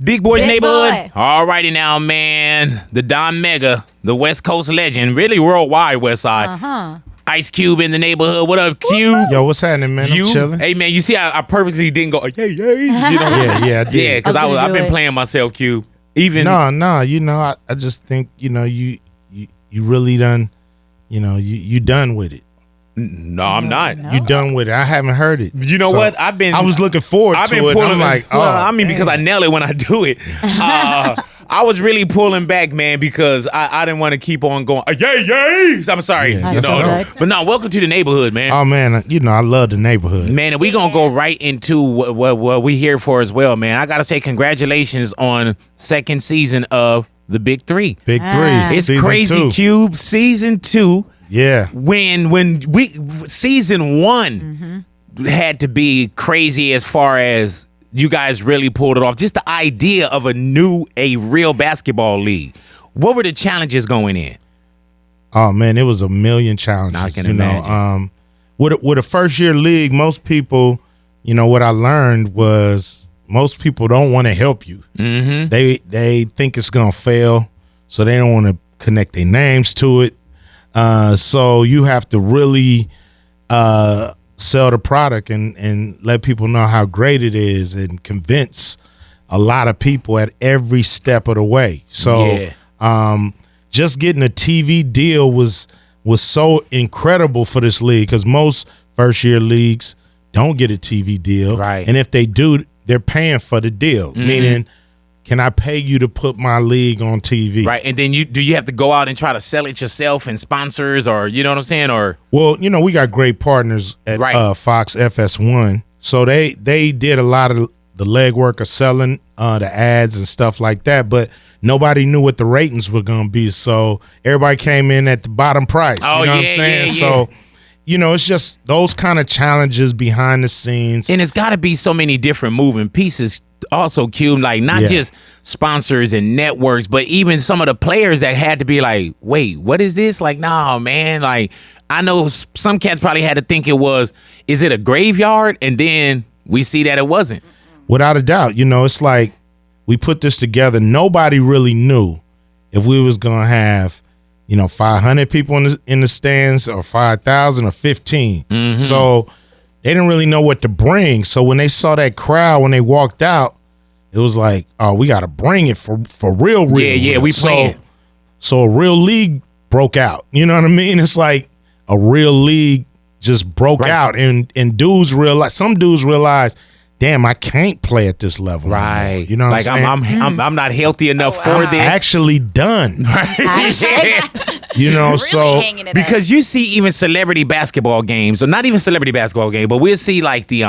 Big Boys Big Neighborhood. Boy. All righty now, man. The Don Mega, the West Coast legend, really worldwide West Side. Ice Cube in the neighborhood. What up, Cube? Yo, what's happening, man? I'm chilling. Hey, man, you see, I purposely didn't go, yay, yay. You know? Yeah, I did. Yeah, because I've been it. playing myself, Cube. Even No, you know, I just think, you know, you really done, you know, you done with it. No, I'm not. You done with it. I haven't heard it. You know So, what? I was looking forward to it. pulling I'm like, well, oh, I mean, because I nail it when I do it. I was really pulling back, man, because I didn't want to keep on going. Yay! I'm sorry, Yeah, you that's know. all right. But no, welcome to the neighborhood, man. Oh man, you know I love the neighborhood. Man, and we gonna go right into what we here for as well, man. I gotta say congratulations on second season of The Big Three. Big Three. It's Season crazy, 2. Cube. Season 2. Yeah. When we season 1 had to be crazy as far as you guys really pulled it off. Just the idea of a real basketball league. What were the challenges going in? Oh man, it was a million challenges. I can you imagine. Know, with a first year league, most people, you know, what I learned was most people don't want to help you. Mm-hmm. They think it's gonna fail, so they don't want to connect their names to it. So you have to really sell the product and let people know how great it is and convince a lot of people at every step of the way. So just getting a TV deal was so incredible for this league because most first year leagues don't get a TV deal. Right. And if they do, they're paying for the deal, meaning can I pay you to put my league on TV? Right. And then do you have to go out and try to sell it yourself and sponsors or you know what I'm saying? Or Well, you know, we got great partners at Fox FS1. So they did a lot of the legwork of selling the ads and stuff like that, but nobody knew what the ratings were going to be. So everybody came in at the bottom price. Oh, you know yeah, what I'm saying? yeah. So, you know, it's just those kind of challenges behind the scenes. and it's got to be so many different moving pieces also, Cube, like not just sponsors and networks, but even some of the players that had to be like, wait, what is this? Like, nah, man. Like, I know some cats probably had to think is it a graveyard? And then we see that it wasn't. Without a doubt, you know, it's like we put this together. Nobody really knew if we was going to have, you know, 500 people in the stands or 5,000 or 15. So they didn't really know what to bring. So when they saw that crowd, when they walked out, it was like, oh, we got to bring it for real. Yeah, we playing. So a real league broke out. You know what I mean? It's like a real league just broke out. And dudes realized, some dudes realized, damn, I can't play at this level. Right. Anymore. You know what like I'm saying? I'm not healthy enough for this. Actually done. You know, Really so hanging it Because you see even celebrity basketball games, or not even celebrity basketball game, but we'll see like the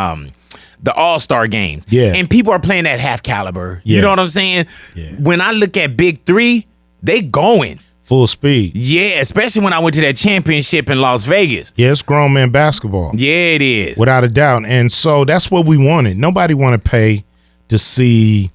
All-Star games. Yeah. And people are playing at half caliber. Yeah. You know what I'm saying? Yeah. When I look at Big Three, they going. full speed. Yeah, especially when I went to that championship in Las Vegas. Yeah, it's grown man basketball. Yeah, it is. Without a doubt. And so that's what we wanted. Nobody want to pay to see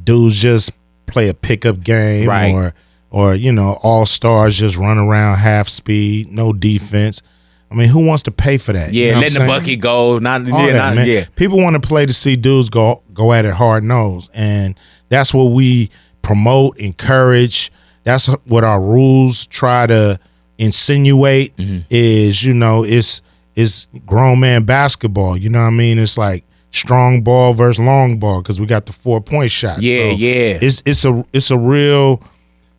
dudes just play a pickup game Right. or you know, all-stars just run around half speed, no defense. I mean, who wants to pay for that? Yeah, You know what letting I'm the saying? bucket go. Not, All yeah, that, not, man. yeah. People want to play to see dudes go at it hard nose, and that's what we promote, encourage. That's what our rules try to insinuate. Is, you know, it's grown man basketball. You know what I mean? It's like strong ball versus long ball because we got the 4-point shot. Yeah, So yeah. It's a real,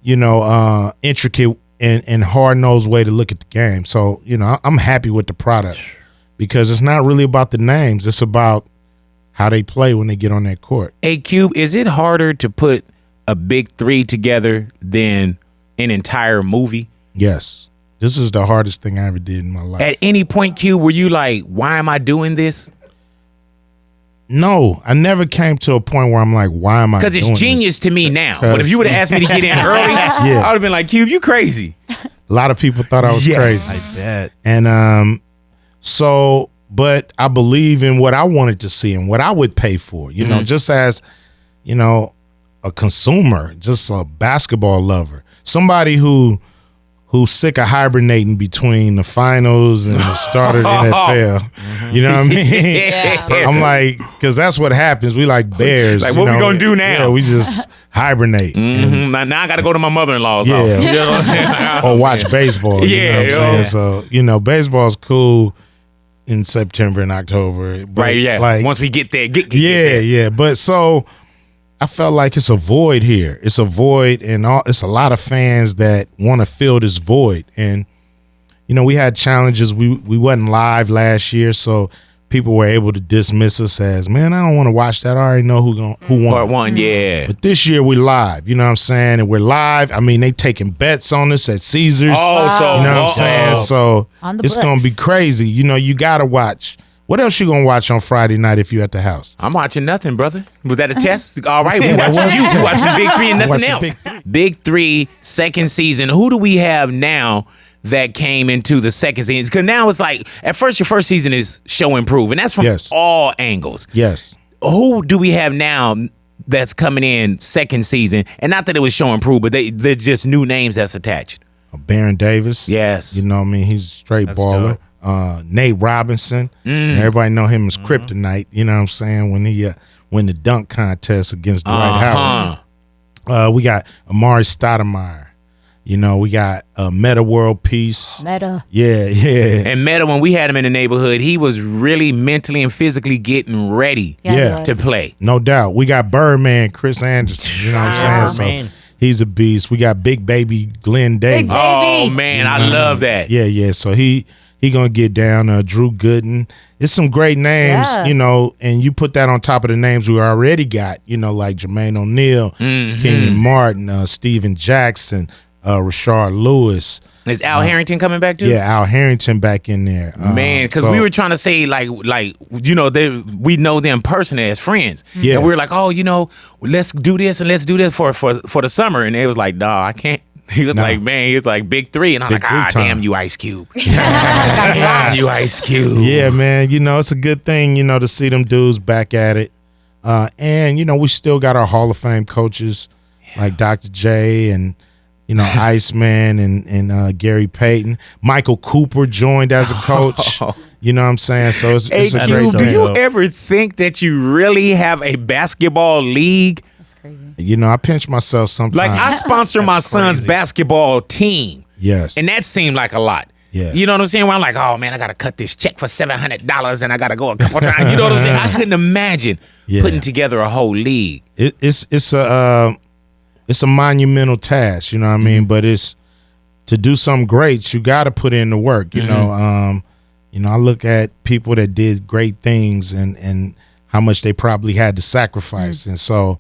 you know, intricate and hard nosed way to look at the game. So, you know, I'm happy with the product because it's not really about the names. It's about how they play when they get on that court. Hey, Cube, is it harder to put a Big Three together than an entire movie? Yes. This is the hardest thing I ever did in my life. At any point, Cube, were you like, why am I doing this? No, I never came to a point where I'm like, why am I doing Because this? it's genius to me now. But if you would have asked me to get in early, I would have been like, Cube, you crazy. A lot of people thought I was Yes. crazy. I bet. And so, but I believe in what I wanted to see and what I would pay for, you know, just as, you know, a consumer, just a basketball lover, somebody who who's sick of hibernating between the finals and the start of the NFL. You know what I mean? Yeah. I'm like, because that's what happens. We like bears. Like, you what we know? gonna do now? Yeah, we just hibernate. Now I got to go to my mother-in-law's Yeah. house. You know? Or watch baseball. You know what I'm Yeah, saying? yeah. So, baseball's cool in September and October. But Right, yeah. Like, Once we get there, get yeah, there. yeah. But so I felt like it's a void here. It's a void, and it's a lot of fans that want to fill this void. And we had challenges. We wasn't live last year, so people were able to dismiss us as, man, I don't want to watch that. I already know who won. Part one, yeah. But this year we live. You know what I'm saying? And we're live. I mean, they taking bets on us at Caesars. Oh, so You know what I'm saying? So On the it's books. gonna be crazy. You gotta watch. What else you gonna watch on Friday night if you at the house? I'm watching nothing, brother. Was that a test? All right, we that watching was you. a We watching Big Three and nothing watching else. Big Three. Big Three, second season. Who do we have now that came into the second season? Because now it's like, at first, your first season is show and prove, and that's from Yes. all angles. Yes. Who do we have now that's coming in second season? And not that it was show and prove, but they're just new names that's attached. Baron Davis. Yes. You know what I mean? He's a straight baller. Nate Robinson. Everybody know him as Kryptonite. You know what I'm saying? When he win the dunk contest against Dwight Howard. We got Amari Stoudemire. We got Meta World Peace. Meta. Yeah, yeah. And Meta, when we had him in the neighborhood, he was really mentally and physically getting ready Yeah, Yeah. he to was. play. No doubt. We got Birdman, Chris Anderson. You know what I'm saying? Birdman. So he's a beast. We got Big Baby Glenn Davis. Baby. Oh man, I love that. Yeah, yeah. So he gonna get down. Drew Gooden. It's some great names, Yeah. and you put that on top of the names we already got, like Jermaine O'Neal, Kenyon Martin, Steven Jackson, Rashard Lewis. Is Al Harrington coming back too? Yeah, Al Harrington back in there. Man, because so- we were trying to say we know them personally as friends. Yeah. And we were like, let's do this and let's do this for the summer. And it was like, nah, I can't. He was like, man, he was like Big Three, and I'm Big like, Three time. damn you, Ice Cube. Damn you, Ice Cube. Yeah, man. It's a good thing, to see them dudes back at it. And we still got our Hall of Fame coaches like Dr. J and Iceman and Gary Payton. Michael Cooper joined as a coach. You know what I'm saying? So it's Hey, a great Cube, do thing. you ever think that you really have a basketball league? That's crazy. I pinch myself sometimes. Like, I sponsor my son's basketball team. Yes. And that seemed like a lot. Yeah. You know what I'm saying? Where I'm like, oh man, I gotta cut this check for $700 and I gotta go a couple times. You know what I'm saying? I couldn't imagine Yeah. putting together a whole league. It's a monumental task, you know what I mean? But it's to do something great, you got to put in the work. I look at people that did great things and how much they probably had to sacrifice, and so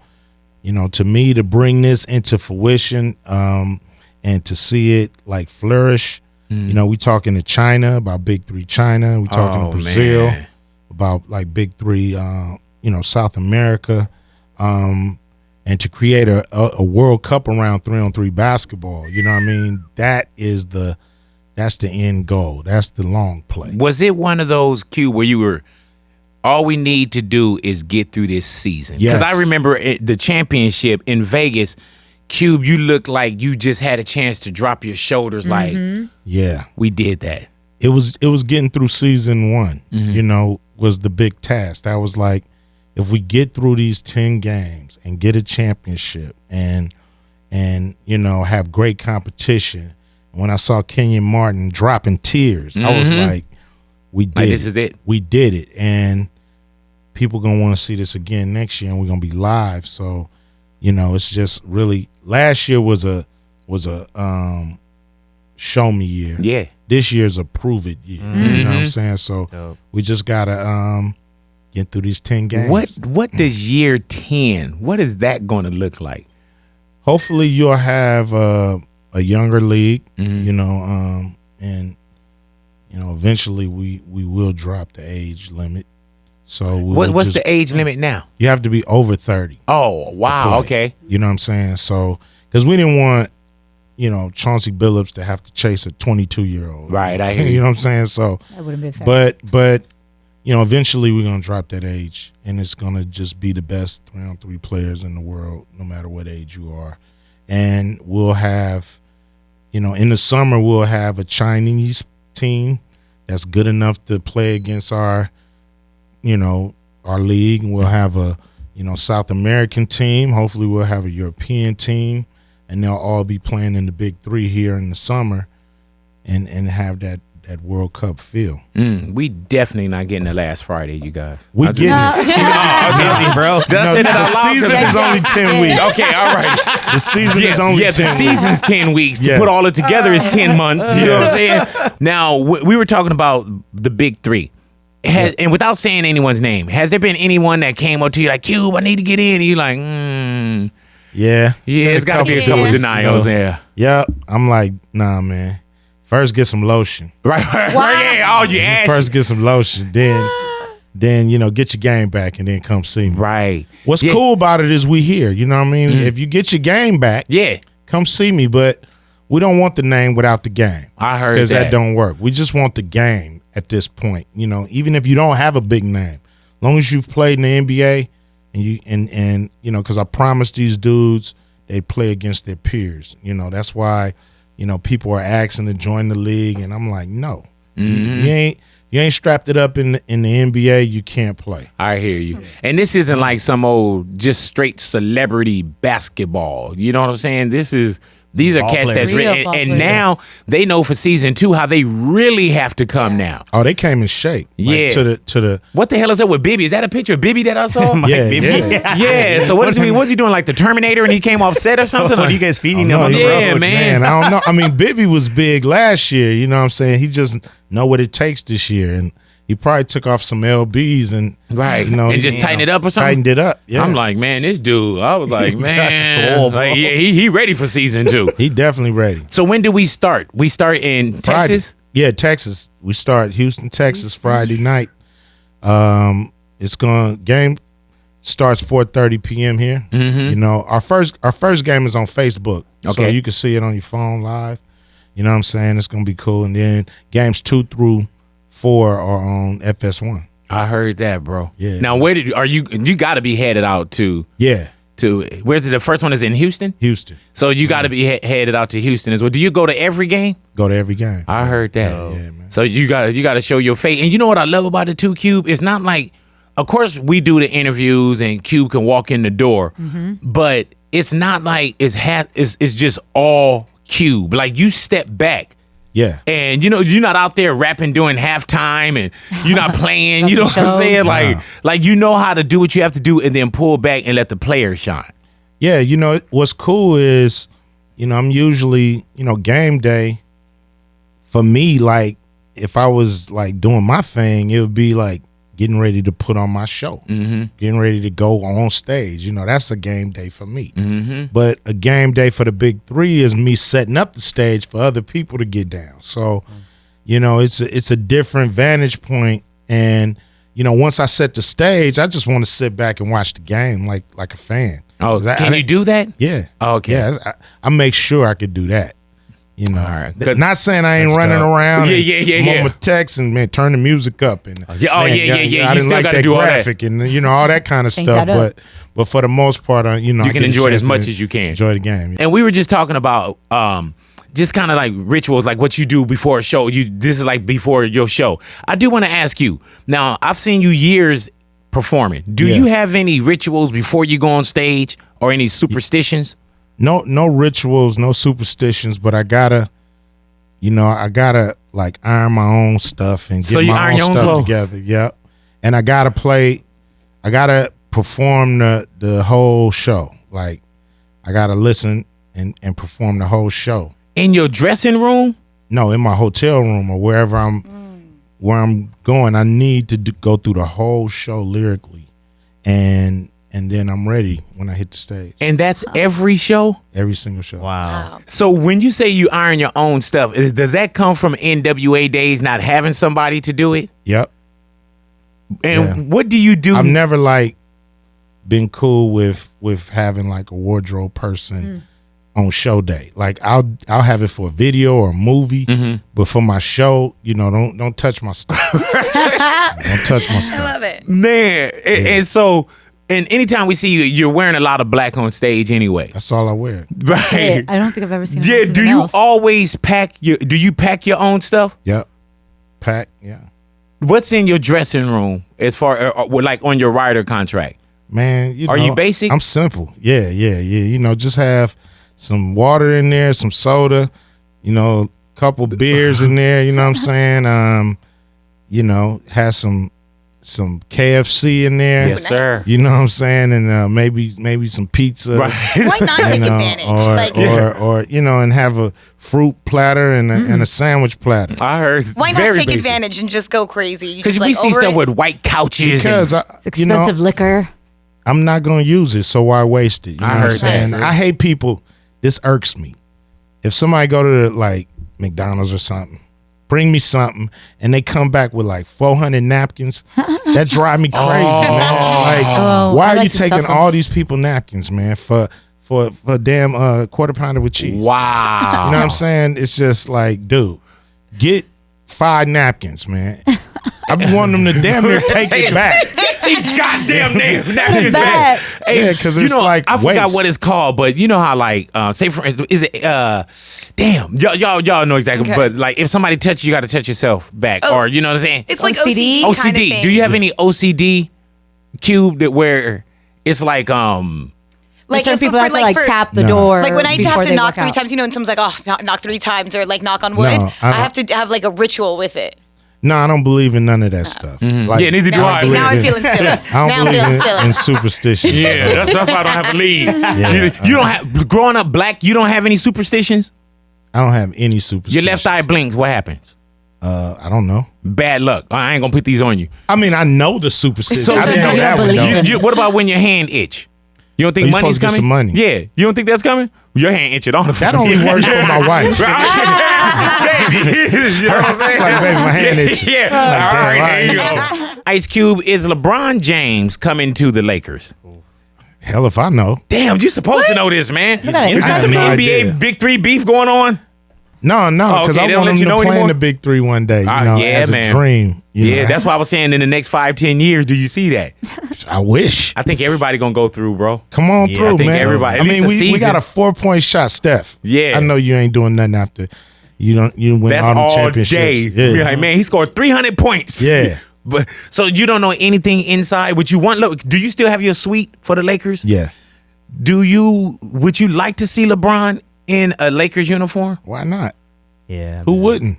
to me, to bring this into fruition and to see it like flourish. We talking to China about Big Three China. We talking to Brazil man. about like Big Three, South America. And to create a World Cup around 3-on-3 basketball, you know what I mean? That's the end goal. That's the long play. Was it one of those, Q, where you were, all we need to do is get through this season? Because Yes. I remember the championship in Vegas, Cube, you looked like you just had a chance to drop your shoulders like, Yeah. we did that. It was getting through season one, was the big task. That was like, if we get through these 10 games and get a championship and have great competition. When I saw Kenyon Martin dropping tears, I was like, we did Like, this is it. We did it. And people going to want to see this again next year, and we're going to be live. So, it's just really, last year was a show me year. Yeah. This year's a prove it year. You know what I'm saying? So Dope. we just got to get through these 10 games. What does year 10, what is that going to look like? Hopefully you'll have a younger league, and eventually we will drop the age limit. So What's the age limit now? You have to be over 30. Oh, wow. play. Okay. You know what I'm saying? So because we didn't want Chauncey Billups to have to chase a 22-year-old. Right, I hear you. You know what I'm saying? So That wouldn't be fair. but eventually we're gonna drop that age, and it's gonna just be the best 3-on-3 players in the world, no matter what age you are, and we'll have in the summer we'll have a Chinese team that's good enough to play against our league, and we'll have a South American team. Hopefully we'll have a European team, and they'll all be playing in the Big Three here in the summer, and have that World Cup feel. We definitely not getting the last Friday, you guys. We getting it. Bro. Did I say that out loud? The season is only 10 weeks. Okay, all right. The season is only 10 weeks. The season's 10 weeks. To put all it together is 10 months. You know what I'm saying? Now, we were talking about the Big Three. And without saying anyone's name, has there been anyone that came up to you like, Cube, I need to get in? And you're like, Yeah. Yeah, it's got to be a couple denials there. Yep. I'm like, nah, man. First, get some lotion. Right. Yeah. Oh, you asked. First, get some lotion. Then get your game back and then come see me. Right. What's cool about it is we here. You know what I mean? If you get your game back, come see me. But we don't want the name without the game. I heard that. Because that don't work. We just want the game at this point. Even if you don't have a big name, as long as you've played in the NBA and because I promised these dudes they play against their peers. That's why. People are asking to join the league, and I'm like, no, you ain't strapped it up in the NBA. You can't play. I hear you. And this isn't like some old just straight celebrity basketball. You know what I'm saying? These are cats that's written, and now they know for season 2 how they really have to come now. Oh, they came in shape. To the. What the hell is that with Bibby? Is that a picture of Bibby that I saw? Yeah. So what does he mean? What's he doing? Like the Terminator, and he came off set or something? What are you guys feeding him on the road? Man. I don't know. I mean, Bibby was big last year. You know what I'm saying? He just know what it takes this year, and he probably took off some LBs and and just tighten it up or something. Tightened it up. Yeah. I'm like, man, this dude. I was like, man, he ready for season 2. He definitely ready. So when do we start? We start in Texas. Yeah, Texas. We start Houston, Texas, Friday night. Game starts 4:30 p.m. here. Our first game is on Facebook, so you can see it on your phone live. You know what I'm saying? It's gonna be cool. And then games 2 through 4 are on FS1. I heard that, bro. Yeah. Now, where you got to be headed out to? Yeah. Where's the first one is in Houston? Houston. So you got to be headed out to Houston as well. Do you go to every game? Go to every game. I heard that. Yeah, man. So you got to show your face. And you know what I love about the 2 Cube? It's not like, of course we do the interviews and Cube can walk in the door, but it's not like it's just all Cube. Like you step back. Yeah. And you're not out there rapping during halftime and you're not playing, you know what I'm saying? Like you know how to do what you have to do and then pull back and let the players shine. Yeah, what's cool is, I'm usually, game day for me, like if I was like doing my thing, it would be like getting ready to put on my show, getting ready to go on stage. That's a game day for me. But a game day for the Big Three is me setting up the stage for other people to get down. So, it's a different vantage point. And, once I set the stage, I just want to sit back and watch the game like a fan. Oh, can you do that? Yeah. Oh, okay. Yeah, I make sure I could do that. All right. Not saying I ain't running around. Yeah. On my text and man, turn the music up and I you still still got to do all that and all that kind of stuff. But for the most part, you can enjoy it as much as you can. Enjoy the game. And we were just talking about just kind of like rituals, like what you do before a show. This is like before your show. I do want to ask you. Now, I've seen you years performing. Do you have any rituals before you go on stage or any superstitions? No rituals, no superstitions, but I gotta like iron my own stuff and get my own stuff together. Yep. And I gotta perform the whole show. Like I gotta listen and perform the whole show. In your dressing room? No, in my hotel room or wherever I'm going. I need to go through the whole show lyrically, and then I'm ready when I hit the stage. And that's every show? Every single show. Wow. So when you say you iron your own stuff, does that come from NWA days not having somebody to do it? Yep. And what do you do? I've never been cool with having like a wardrobe person on show day. Like I'll have it for a video or a movie, but for my show, don't touch my stuff. Don't touch my stuff. I love it. Man, and so And anytime we see you, you're wearing a lot of black on stage anyway. That's all I wear. Right. Yeah, I don't think I've ever seen. Yeah. Do you else. always pack your? Do you pack your own stuff? Yep. Pack. Yeah. What's in your dressing room as far like on your rider contract? Man, you know, Are you basic? I'm simple. Yeah. You know, just have some water in there, some soda, you know, a couple beers in there. You know what I'm saying? You know, have some KFC in there. Yes, sir. You know what I'm saying? And maybe some pizza. Right. Why not take advantage? Or you know, and have a fruit platter and a sandwich platter. I heard. Why not very take basic. advantage and just go crazy? Because we see stuff with white couches. Because It's you know, expensive liquor. I'm not gonna use it, so why waste it? You know I what I'm heard saying? that. I hate people. This irks me. If somebody go to like McDonald's or something, bring me something, and they come back with like 400 napkins, that drive me crazy, man. Like, Oh, why I are like you to taking stuff 'em. all these people napkins, man? For damn quarter pounder with cheese. Wow. You know what I'm saying? It's just like, dude, get 5 napkins, man. I be wanting them to damn near take it back. These goddamn napkins, man. Bad. Hey, Yeah, 'cause you it's know, like I forgot waste. what it's called, but you know how like say for instance, is it damn y'all know exactly, Okay. but like if somebody touch you, got to touch yourself back, Oh. or you know what I'm saying? It's like OCD? OCD kind of OCD. thing. Do you have any OCD cube that where it's like like Certain if- people for- have to like for- tap the No. door. Like when I before have to they knock work 3 out. times, you know, and someone's like, "Oh, knock 3 times," or like knock on wood. No, I I don't. have to have like a ritual with it. No, I don't believe in none of that stuff. Like, Yeah, neither do Now, I. now I'm in- feeling silly. I don't now I'm believe feeling in silly. superstition. Yeah, that's why I don't have a lead. Yeah. You don't have growing up black. You don't have any superstitions. I don't have any Your superstition. left eye blinks. What happens? I don't know. Bad luck. I ain't gonna put these on you. I mean, I know the superstition. So I didn't know you that don't one believe though. in What about when your hand itch? You don't think You money's supposed to coming? get some money. Yeah. You don't think that's coming? Your hand itching on the That only works for my wife. Baby. You know what I'm saying? Like, baby, my hand itching. Yeah. Like, All damn, right, there you go. Ice Cube, is LeBron James coming to the Lakers? Hell if I know. Damn, you're supposed to know this, man. Look at it. Is I there have some no NBA idea. Big Three beef going on? No, because okay, I they don't want let him you to know play in anymore? the Big Three one day. You Ah, know, yeah, as man. a dream. You Yeah, know. that's why I was saying in the next 5-10 years, do you see that? I wish. I think everybody gonna go through, bro. Come on Yeah, through, I think man. everybody- at I mean, least a we got a season. 4-point shot, Steph. Yeah. I know you ain't doing nothing after you win That's all the all championships. day. Yeah. Be like, man, he scored 300 points. Yeah. But so you don't know anything inside. Would you want? Look, do you still have your suite for the Lakers? Yeah. Would you like to see LeBron in a Lakers uniform? Why not? Yeah. Who man. wouldn't?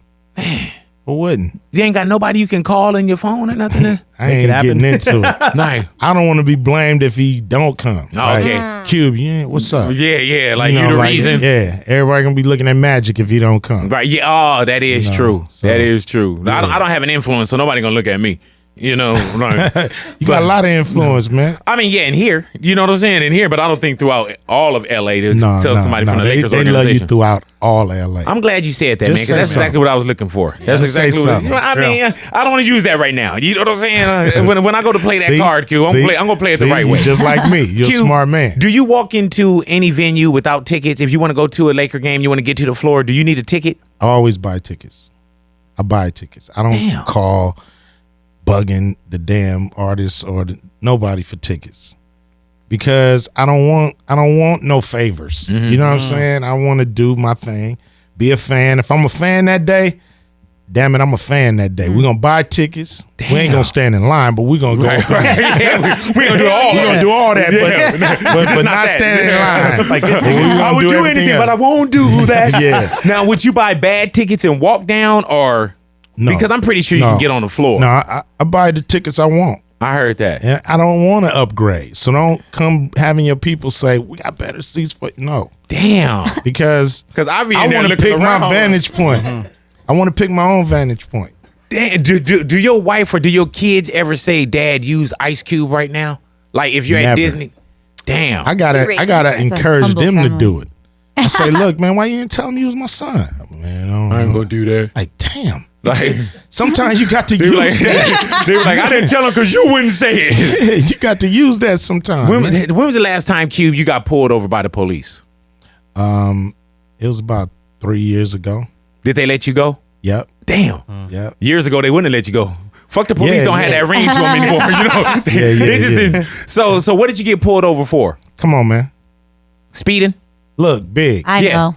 Who wouldn't? You ain't got nobody you can call in your phone or nothing. I Make it ain't happen. getting into it. Nice. I don't want to be blamed if he don't come. Oh, okay. Like, Cube, you ain't, what's up? Yeah, like You you, know, the like, reason. Yeah, everybody gonna be looking at Magic if he don't come. Right. Yeah. Oh, that is You know, true. so- That is true. I don't have an influence, so nobody gonna look at me. You know. Like, You got a lot of influence, man. I mean, yeah, in here, you know what I'm saying, in here, but I don't think throughout all of LA to tell somebody from the Lakers they love you organization. throughout all LA. I'm glad you said that, Just man, because say that's something. exactly what I was looking for. That's Just say exactly what something. I mean. I don't want to use that right now. You know what I'm saying? When I go to play that See? card, Q, I'm See? gonna play it the See? right You way. just like me. You're Q, a smart man. Do you walk into any venue without tickets? If you want to go to a Laker game, you want to get to the floor, do you need a ticket? I always buy tickets. I buy tickets. I don't Damn. call bugging the damn artists or nobody for tickets because I don't want no favors. Mm-hmm. You know what I'm saying? I want to do my thing, be a fan. If I'm a fan that day, damn it, I'm a fan that day. We're gonna buy tickets. We ain't Damn. gonna stand in line, but we're gonna go. Right, right. Yeah, we gonna do all We're that. gonna do all that, Yeah. but not that. standing in Yeah. line. Like, But we I gonna would do everything anything, but I else. won't do that. Yeah. Now, would you buy bad tickets and walk down, or No. because I'm pretty sure you No. can get on the floor? No, I buy the tickets I want. I heard that. And I don't want to upgrade. So don't come having your people say, we got better seats for no. Damn. Because Because I be in I there want to looking pick around. my vantage point. I want to pick my own vantage point. Damn. Do your wife or do your kids ever say, "Dad, use Ice Cube right now"? Like if you're at Never. Disney. Damn. I gotta That's a encourage humble them to family. do it. I say, look, man, why you didn't tell him you was my son? Man, I don't know. gonna do that. Like, damn. Like Sometimes you got to they were use like, that. they were like, I didn't tell him because you wouldn't say it. You got to use that sometimes. When was the last time, Cube, you got pulled over by the police? It was about 3 years ago. Did they let you go? Yep. Damn. Yep. Years ago, they wouldn't have let you go. Fuck the police Yeah, don't have yeah. that ring to them anymore. You know, they just didn't. So what did you get pulled over for? Come on, man. Speeding. Look, big. I Yeah. know.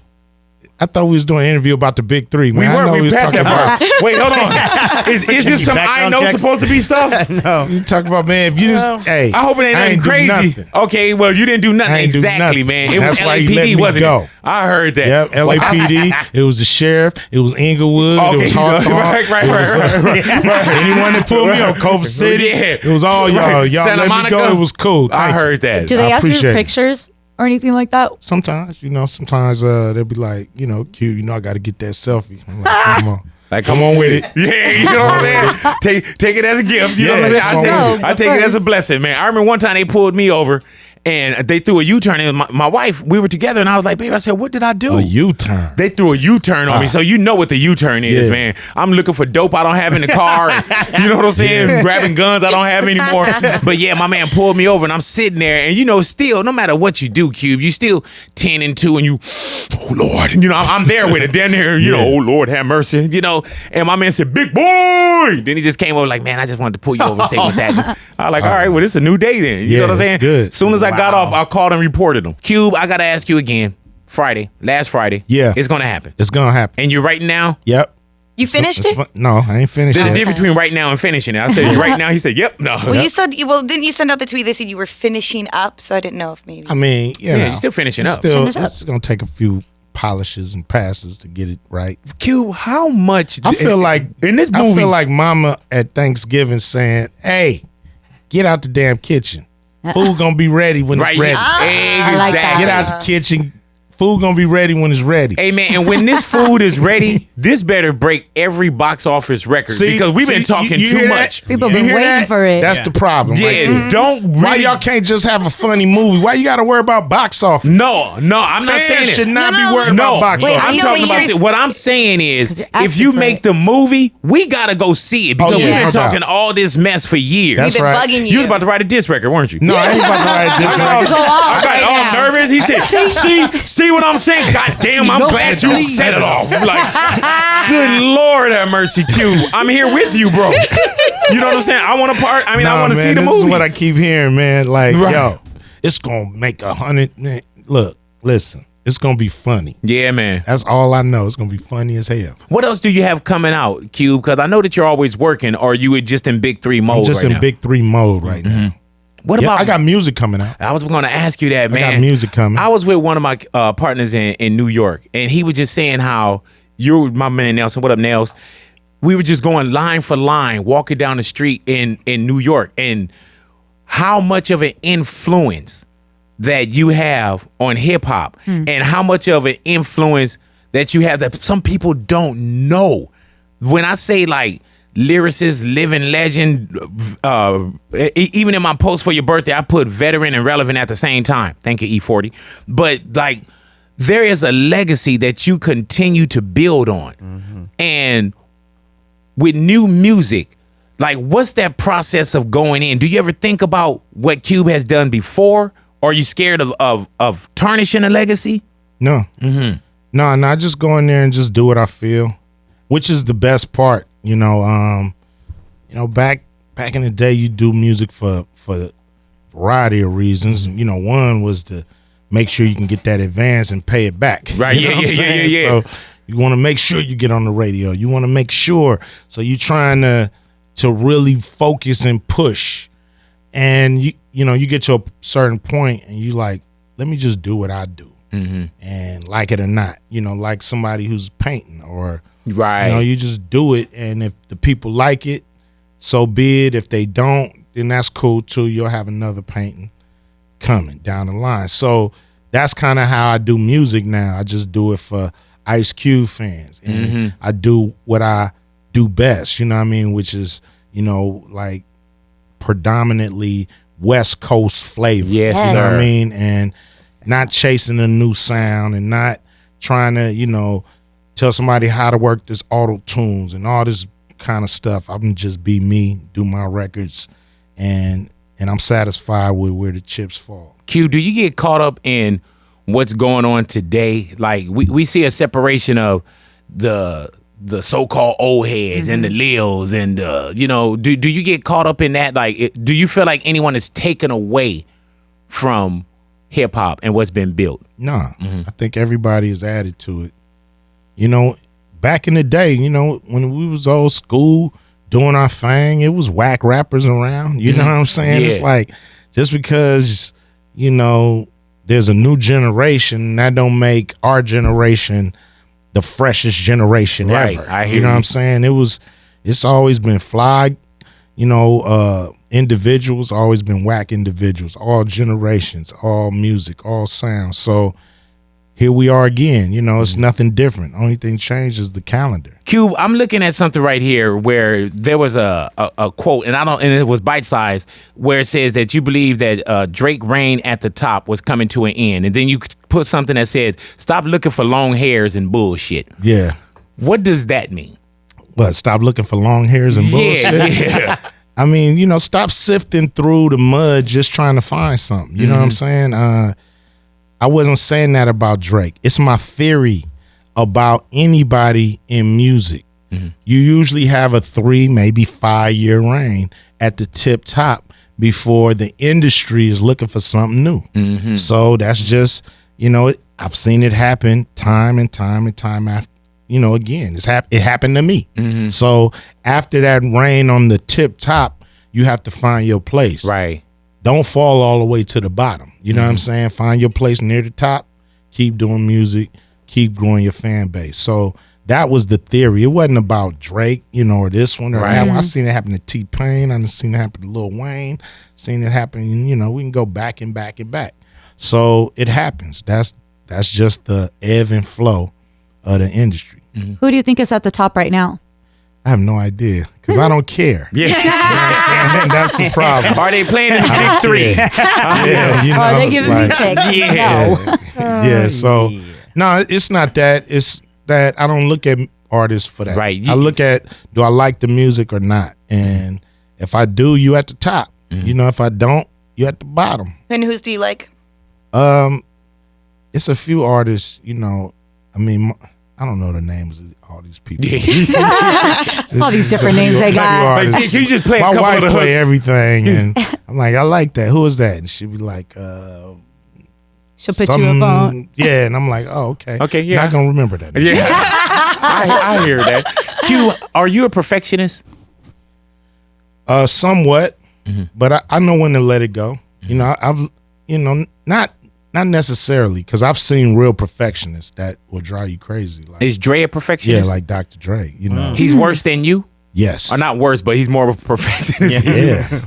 I thought we was doing an interview about the big three. Man. We I know were. We was passed talking that part. Wait, hold on. Is this some I background know checks? supposed to be stuff? No. You talk about, man, if you just, hey. I hope it ain't nothing do crazy. nothing. Okay, well, you didn't do nothing I ain't do exactly, nothing. man. It was That's why you let LAPD, me wasn't go. it? I heard that. Yep, LAPD. It was the sheriff. It was Inglewood. Okay, it was you know, Hawthorne. right. Anyone that pulled me on Culver City. Yeah. It was all y'all. Right. Y'all Santa let Monica. me go. It was cool. I Thank you. heard that. Do they I ask you appreciate for it. pictures or anything like that? Sometimes, sometimes they'll be like, Q, I got to get that selfie. I'm like, come on. Like, Come on with it. Yeah, you know what I'm saying? Take it as a gift. You know what I'm Yeah, saying? I of take it as a course. blessing, man. I remember one time they pulled me over and they threw a U-turn. And my wife, we were together, and I was like, babe, I said, what did I do? A U-turn. They threw a U-turn on me, so you know what the U-turn is, Yeah. man. I'm looking for dope I don't have in the car. And, you know what I'm saying? Grabbing guns I don't have anymore. But yeah, my man pulled me over, and I'm sitting there, and still, no matter what you do, Cube, you still 10 and 2, and you, oh Lord, I'm there with it. Down there, oh Lord, have mercy, And my man said, big boy. Then he just came over like, man, I just wanted to pull you over and say what's happening. I was like, all right, well, this is a new day then. You know what I'm Yeah, saying? it's good. As soon as I got off, I called and reported him. Cube, I gotta ask you again. Last Friday. Yeah. It's gonna happen. It's going to happen. And you're right now. Yep. You finished It's it? fun. No, I ain't finished There's a yet. difference between right now and finishing it. I said, you right now? He said, yep. No. Well, you said, didn't you send out the tweet that said you were finishing up? So I didn't know if maybe. I mean, you're still finishing up. It's going to take a few polishes and passes to get it right. Q, how much? I feel like in this movie, I feel like Mama at Thanksgiving saying, "Hey, get out the damn kitchen. Food gonna be ready when right? it's ready. I like that. Get out the kitchen. Food gonna be ready when it's ready." Hey man, and when this food is ready, this better break every box office record because we've been talking you too hear much. that? People You been hear waiting that? for it. That's the problem. Yeah, right there. don't really. Why y'all can't just have a funny movie? Why you got to worry about box office? No, I'm not Fans saying it. should not No, be no, worried No, about box Wait, office. I'm I know talking what about you're- what I'm saying is you're if asking you for make it. the movie, we gotta go see it because Oh, yeah, we've been no doubt. talking all this mess for years. That's We've been right. bugging You you. was about to write a diss record, weren't you? No, I ain't about to write this. about to go off I got right all now. nervous. He said, see what I'm saying? God damn, I'm No glad you please. set it off. I'm like, good Lord have mercy, Q. I'm here with you, bro. You know what I'm saying? I want to part. I mean, I Nah, want to man, see the this movie. is what I keep hearing, man. Like, Right. yo, it's gonna make 100. Man, look, listen, it's gonna be funny. Yeah, man. That's all I know. It's gonna be funny as hell. What else do you have coming out, Q? Because I know that you're always working, or you were just in big three mode I'm just right in now. big 3 mode right now. What Yeah, about? I got music coming out. I was going to ask you that, I man. got music coming. I was with one of my partners in New York, and he was just saying how you're my man Nelson. What up, Nels? We were just going line for line, walking down the street in New York, and how much of an influence that you have on hip hop, and how much of an influence that you have that some people don't know. When I say like lyricist, living legend, even in my post for your birthday, I put veteran and relevant at the same time. Thank you, E40. But like, there is a legacy that you continue to build on. And with new music, like, what's that process of going in? Do you ever think about what Cube has done before? Or are you scared of tarnishing a legacy? No. No, I just go in there and just do what I feel, which is the best part. Back in the day, you do music for a variety of reasons. One was to make sure you can get that advance and pay it back. Right, You know yeah, what I'm yeah, saying? yeah. So you want to make sure you get on the radio. You want to make sure. So you're trying to really focus and push. And you get to a certain point and you like, let me just do what I do. And like it or not, like somebody who's painting or, Right. you just do it. And if the people like it, so be it. If they don't, then that's cool too. You'll have another painting coming down the line. So that's kind of how I do music now. I just do it for Ice Cube fans. And I do what I do best, you know what I mean? Which is, like predominantly West Coast flavor. Yes, you know what sir. I mean? And not chasing a new sound and not trying to, tell somebody how to work this auto tunes and all this kind of stuff. I'm just be me, do my records, and I'm satisfied with where the chips fall. Q, do you get caught up in what's going on today? Like we see a separation of the the so-called old heads and the Leos and you know, do you get caught up in that? Like, do you feel like anyone is taken away from hip hop and what's been built? Nah, I think everybody is added to it. You know, back in the day, you know, when we was old school doing our thing, it was whack rappers around. You know what I'm saying? Yeah. It's like, just because, you know, there's a new generation, that don't make our generation the freshest generation Right, ever. I hear you know you. what I'm saying? It's always been fly, you know, individuals, always been whack individuals, all generations, all music, all sounds. So here we are again. You know, it's nothing different. Only thing changed is the calendar. Cube, I'm looking at something right here where there was a quote, and it was bite sized, where it says that you believe that Drake reign at the top was coming to an end, and then you put something that said, "Stop looking for long hairs and bullshit." Yeah. What does that mean? But stop looking for long hairs and bullshit. Yeah. I mean, you know, stop sifting through the mud just trying to find something. You know what I'm saying? I wasn't saying that about Drake. It's my theory about anybody in music. You usually have a 3, maybe 5 year reign at the tip top before the industry is looking for something new. So that's just, you know, I've seen it happen time and time and time after. You know, again, it happened to me. So after that reign on the tip top, you have to find your place. Right. Don't fall all the way to the bottom. You know what I'm saying? Find your place near the top. Keep doing music. Keep growing your fan base. So that was the theory. It wasn't about Drake, you know, or this one or that one. I seen it happen to T-Pain. I seen it happen to Lil Wayne. Seen it happen. You know, we can go back and back and back. So it happens. That's just the ebb and flow of the industry. Who do you think is at the top right now? I have no idea because I don't care. Yeah. You know what I'm saying? That's the problem. Are they playing in the big three? Yeah, you know, Are they it's giving me like- checks? Yeah. No. Yeah, so no, it's not that. It's that I don't look at artists for that. Right. I look at, do I like the music or not? And if I do, you at the top. You know, if I don't, you at the bottom. And whose do you like? It's a few artists, you know, I mean, I don't know the names of all these people. All these different names they got. But can you just play a My couple wife of the play hooks? everything, and I'm like, I like that. Who is that? And she'd be like, She'll put you up on. Yeah, and I'm like, oh, okay. Okay, yeah. Not gonna remember that. Yeah. I hear that. Q, are you a perfectionist? Somewhat, but I know when to let it go. You know, I've, you know, not necessarily, because I've seen real perfectionists that will drive you crazy. Like, Is Dre a yeah, perfectionist? like Dr. Dre. You know, He's worse than you? yes, Or not worse, but he's more of a perfectionist.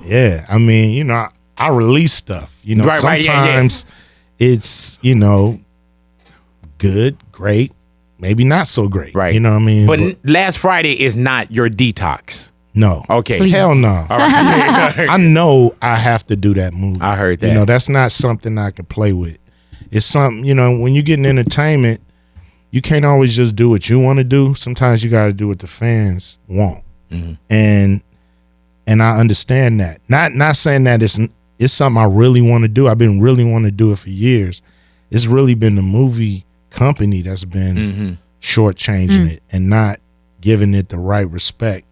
yeah. I mean, you know, I release stuff. You know, Right, right, yeah, yeah. sometimes it's, you know, good, great, maybe not so great. Right. You know what I mean? But last Friday is not your detox. no. Okay. Please. Hell no. All right. I know I have to do that movie. I heard that. You know, that's not something I can play with. It's something, you know, when you get in entertainment, you can't always just do what you want to do. Sometimes you got to do what the fans want. And I understand that. Not saying that it's something I really want to do. I've been really wanting to do it for years. It's really been the movie company that's been shortchanging it and not giving it the right respect.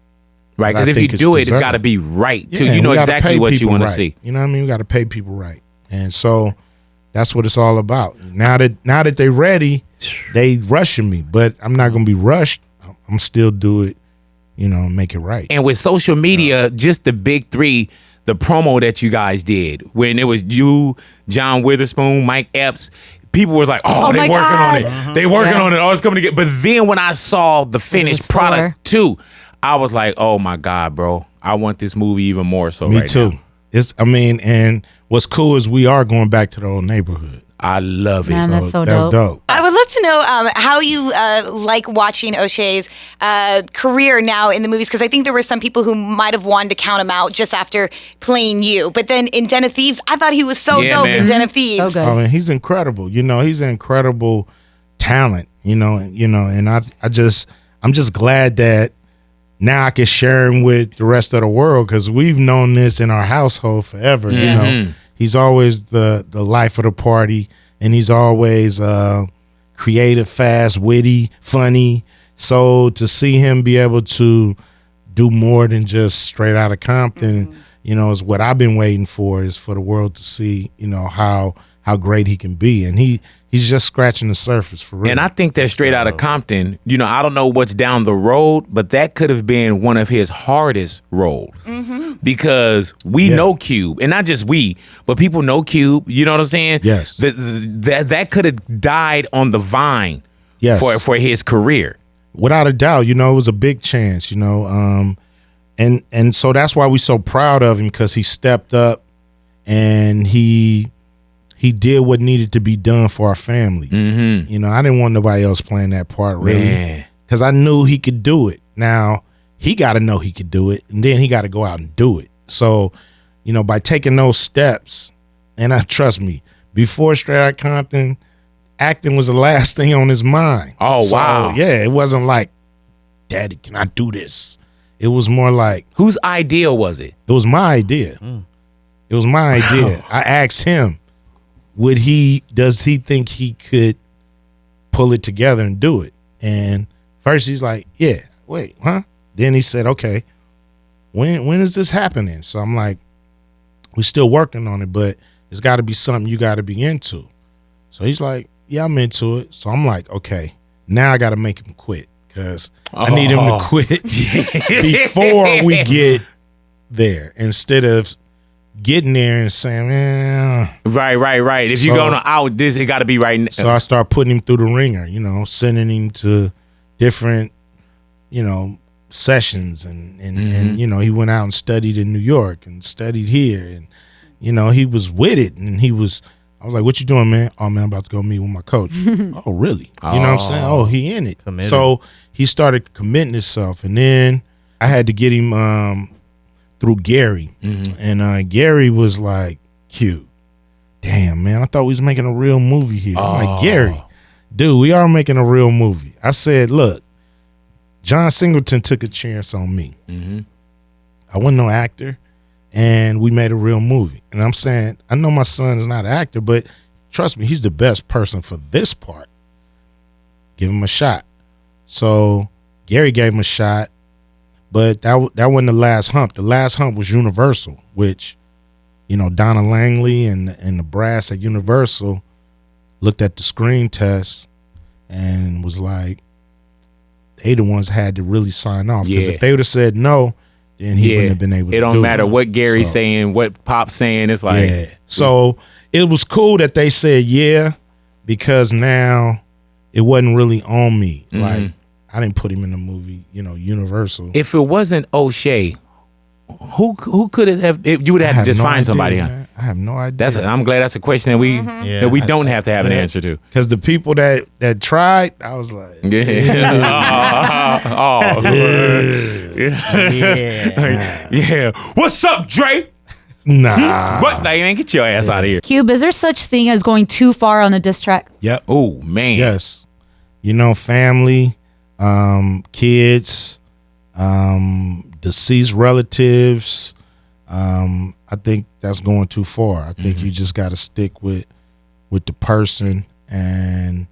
Right, But I because if you think it's do it, it's deserved. got to be right, too. Yeah, You know we gotta exactly pay what you people want to right. see. You know what I mean? We got to pay people right. And so that's what it's all about. Now that they're ready, they rushing me, but I'm not going to be rushed. I'm still do it, you know, make it right. And with social media, just the big three, the promo that you guys did, when it was you, John Witherspoon, Mike Epps, people was like, oh, they my working on God. it. They working on it. Oh, it's coming to get. But then when I saw the finished was product too, I was like, oh my God, bro. I want this movie even more so Me right too. now. And what's cool is we are going back to the old neighborhood. I love it. Man, that's so That's dope. dope. I would love to know how you like watching O'Shea's career now in the movies, because I think there were some people who might have wanted to count him out just after playing you. But then in Den of Thieves, I thought he was so Yeah, dope man. in Den of Thieves. So good. I mean, he's incredible. You know, he's an incredible talent. And I'm just glad that now I can share him with the rest of the world, because we've known this in our household forever. You know, he's always the life of the party, and he's always creative, fast, witty, funny. So to see him be able to do more than just Straight Outta Compton, is what I've been waiting for, is for the world to see, how great he can be. And he's just scratching the surface for real. And I think that Straight Outta Compton, I don't know what's down the road, but that could have been one of his hardest roles because we know Cube, and not just we, but people know Cube. You know what I'm saying? Yes. That could have died on the vine. Yes. For his career. Without a doubt, it was a big chance, and so that's why we're so proud of him, because he stepped up and he did what needed to be done for our family. I didn't want nobody else playing that part, really, because I knew he could do it. Now he got to know he could do it, and then he got to go out and do it. So, by taking those steps, and trust me, before Straight Outta Compton, acting was the last thing on his mind. Oh, so, wow. Yeah, it wasn't like, Daddy, can I do this? It was more like, whose idea was it? It was my idea. It was my idea. I asked him, does he think he could pull it together and do it? And first he's like, yeah, wait, huh? Then he said, okay, when is this happening? So I'm like, we're still working on it, but it's got to be something you got to be into. So he's like, yeah, I'm into it. So I'm like, okay, now I got to make him quit, because I need him to quit before we get there, instead of getting there and saying, man. Right. If you're going to out this, it got to be right now. So I start putting him through the ringer, sending him to different, sessions. And he went out and studied in New York and studied here. And, he was with it. And I was like, what you doing, man? Oh, man, I'm about to go meet with my coach. Oh, really? You know what I'm saying? Oh, he in it. Committed. So he started committing himself. And then I had to get him through Gary. And Gary was like, Q, damn, man, I thought we was making a real movie here. I'm like, Gary, dude, we are making a real movie. I said, look, John Singleton took a chance on me. I wasn't no actor. And we made a real movie. And I'm saying, I know my son is not an actor, but trust me, he's the best person for this part. Give him a shot. So Gary gave him a shot, but that wasn't the last hump. The last hump was Universal, which, Donna Langley and the brass at Universal looked at the screen test and was like, they the ones had to really sign off. Because if they would have said no, then he wouldn't have been able to do it. It don't matter what Gary's saying, what Pop's saying. It's like. Yeah. So it was cool that they said yeah, because now it wasn't really on me. Like, I didn't put him in the movie, Universal. If it wasn't O'Shea, who could it have? You would have to just find somebody. Man. I have no idea. I'm glad that's a question that we don't have to have an answer to. Because the people that tried, I was like, yeah. What's up, Dre? Nah. What? Nah, man, get your ass out of here. Cube, is there such thing as going too far on a diss track? Yep. Oh man. Yes. Family, kids, deceased relatives. I think that's going too far. I think you just got to stick with the person and,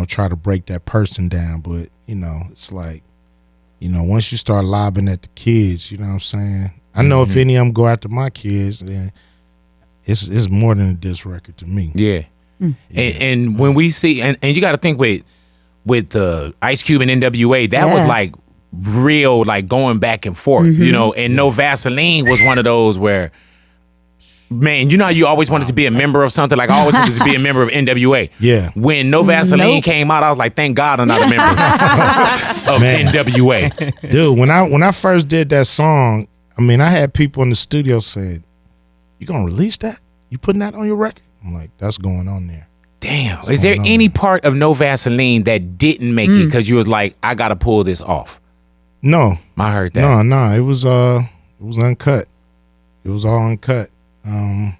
try to break that person down. But, it's like, once you start lobbing at the kids, you know what I'm saying? I know if any of them go after my kids, then it's more than a diss record to me. Yeah. And when we see, and you got to think with the Ice Cube and NWA, that was like real, like going back and forth, and No Vaseline was one of those where, man, how you always wanted to be a member of something? Like I always wanted to be a member of NWA. Yeah. When No Vaseline came out, I was like, thank God I'm not a member of NWA. Dude, when I first did that song, I had people in the studio saying, you gonna release that? You putting that on your record? I'm like, that's going on there. Damn. Is there any part of No Vaseline that didn't make it because you was like, I gotta pull this off? No. I heard that. No. It was uncut. It was all uncut. I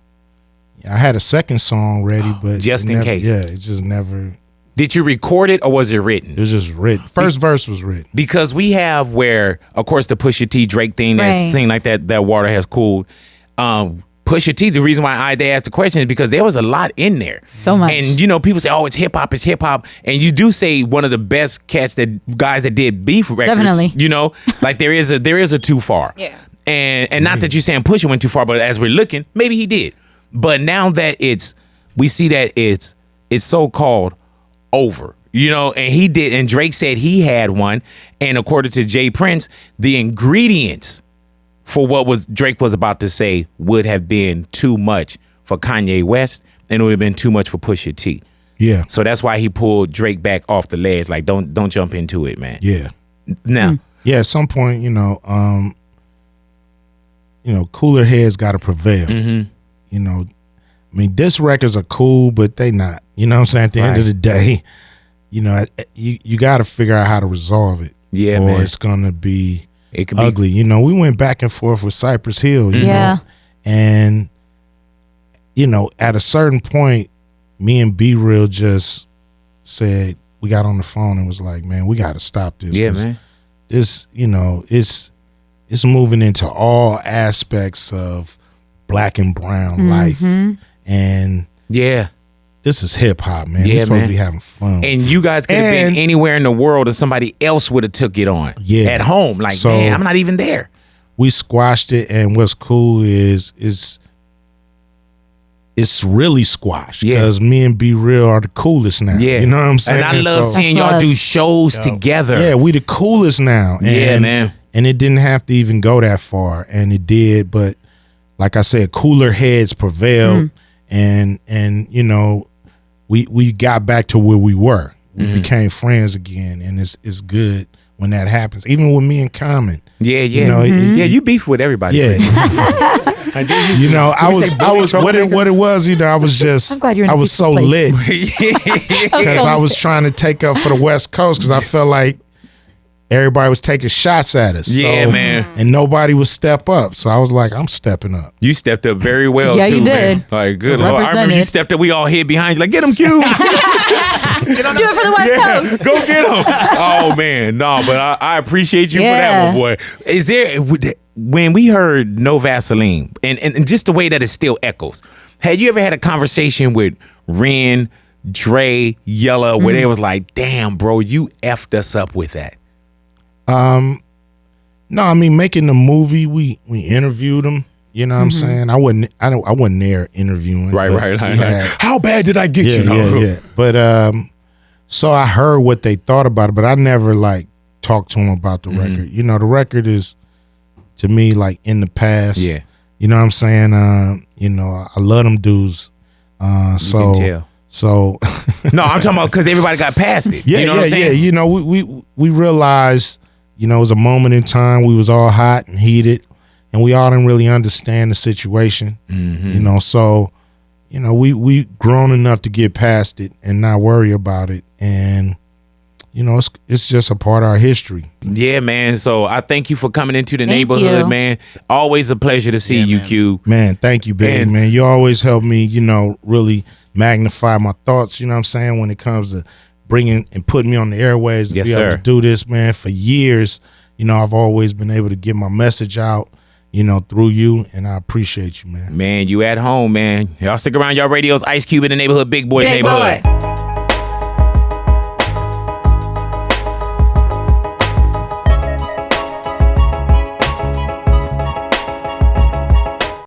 had a second song ready, but just in case. Yeah, it just never. Did you record it or was it written? It was just written. First verse was written. Because we have where, of course, the Pusha T Drake thing that seemed like that water has cooled. Pusha Pusha T, the reason why they asked the question is because there was a lot in there. So much. And, you know, people say, oh, it's hip hop, it's hip hop. And you do say one of the best guys that did beef records. Definitely. You know, like there is a Too Far. Yeah. And not that you're saying Pusha went too far, but as we're looking, maybe he did. But now that we see that it's so-called over. You know, and he did, and Drake said he had one. And according to Jay Prince, the ingredients for what Drake was about to say would have been too much for Kanye West, and it would have been too much for Pusha T. Yeah. So that's why he pulled Drake back off the ledge. Like, don't jump into it, man. Yeah. Now, Yeah, at some point, cooler heads got to prevail. Mm-hmm. You know, I mean, diss records are cool, but they not. You know what I'm saying? At the end of the day, you know, you got to figure out how to resolve it. Yeah, or man. it's gonna be it could ugly. You know, we went back and forth with Cypress Hill. You Yeah. know, and you know, at a certain point, me and B Real just said, we got on the phone and was like, man, we got to stop this. Yeah, 'cause man. This, you know, it's moving into all aspects of black and brown life, and Yeah. this is hip hop, man. Yeah, We're supposed man. to be having fun. And you guys could have been And- anywhere in the world and somebody else would have took it on. Yeah. At home. Like, So- man, I'm not even there. We squashed it, and what's cool is it's really squashed Yeah. because me and B Real are the coolest now. Yeah. You know what I'm saying? And I love So- seeing That's y'all love. do shows together. Yeah, we the coolest now. And, Yeah, man. And it didn't have to even go that far, and it did. But like I said, cooler heads prevailed, and you know, we got back to where we were. We became friends again, and it's good when that happens. Even with me and Common. Yeah, yeah. You know, Yeah, you beef with everybody. Yeah. You know, I was what it was, you know, I was just I'm glad you're in I a was so peaceful lit place. because I was trying to take up for the West Coast because I felt like everybody was taking shots at us. Yeah, So- man. And nobody would step up. So I was like, I'm stepping up. You stepped up very well, Yeah, too, you man. did. Like, good Lord. I remember you Represented. stepped up. We all hid behind you like, get him, Q. Do it for the West Coast. Go get him. Oh, man. No, but I appreciate you for that one, boy. Is there, when we heard No Vaseline, and just the way that it still echoes, had you ever had a conversation with Ren, Dre, Yella, where they was like, damn, bro, you effed us up with that? No, I mean making the movie, we interviewed them. You know what I'm saying? I wasn't there interviewing. Right, but right, we right. had- How bad did I get you? Yeah. But so I heard what they thought about it, but I never like talked to them about the record. You know, the record is to me like in the past. Yeah. You know what I'm saying? You know, I love them dudes. So can tell. so No, I'm talking about because everybody got past it. yeah, you know what I'm saying? yeah. You know, we realized, you know, it was a moment in time. We was all hot and heated, and we all didn't really understand the situation. You know, so you know, we grown enough to get past it and not worry about it, and you know, it's just a part of our history. Yeah, man. So I thank you for coming into the Thank neighborhood, you. man. Always a pleasure to see you, Q. Man, thank you, baby. And- Man, you always help me, you know, really magnify my thoughts. You know what I'm saying? When it comes to bringing and putting me on the airways to Yes, be able sir. to do this, man. For years, you know, I've always been able to get my message out, you know, through you, and I appreciate you, man. Man, you at home, man. Y'all stick around. Y'all radios, Ice Cube in the neighborhood, Big Boy Big neighborhood. Boy.